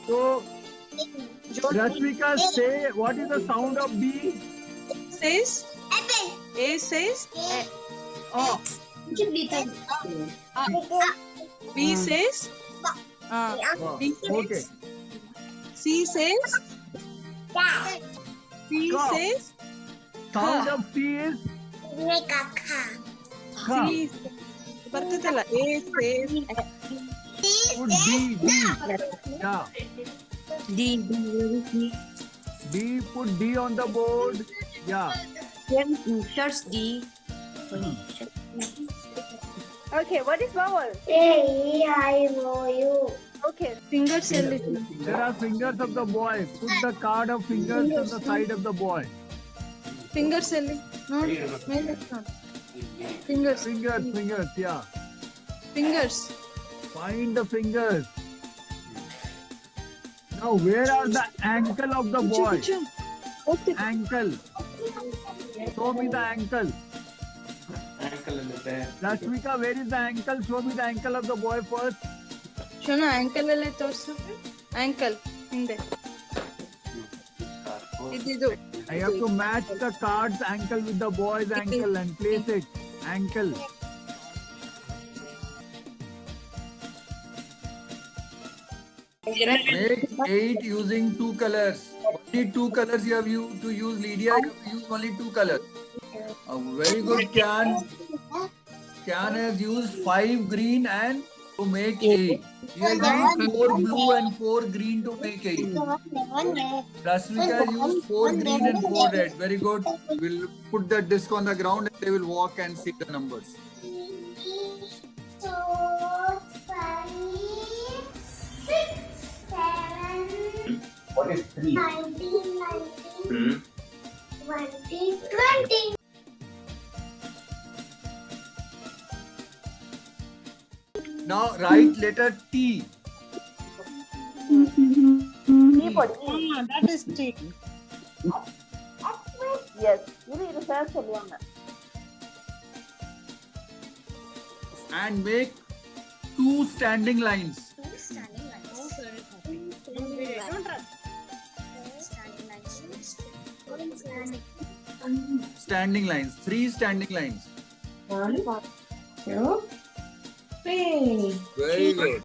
So, Rashmika, say what is the sound of B? Says A says Oh. B says B Okay. says C says C Ka. says Sound of C is Ka. C ಬರ್ತದಲ್ಲ A says Put D. Yeah. D. Put D on the board. Yeah. Shirts D. Okay, what is vowel? A-E-I-O-U. Okay, fingers and little. There are fingers of the boy. Put the card of fingers on the side of the boy. fingers ಅಲ್ಲಿ ನೋಡಿ ಮೇಲೆ ನೋಡಿ fingers Fingers, yeah. fingers Find the fingers. Now, where are the ankle of the boy? Okay. Ankle. Show me the ankle. Rashmika, where is the ankle? Show me the ankle of the boy first. ಶೋನ uncle ಅಲ್ಲೇ ತೋರ್ಸು uncle ಹಿಂದೆ ಇದಿದು I have to match the card's ankle with the boy's ankle and place it. Ankle. Make 8 using 2 colors. Only 2 colors you have to use, Lydia. You have to use only 2 colors. Very good, Kyan. Kyan has used 5 green and to make 8. He has used 4 blue and 4 green to make 8. Rashmika used 4 green and 4 red. Very good. We'll put the disc on the ground and they will walk and see the numbers. 4, 5, 6, 7. What is 3? 19, 20, 20. Now write letter T. That is T. Yes, இது sir சொல்லுவாங்க. And make 2 standing lines. Standing lines. 3 standing lines. 1, 2, 3. Very good.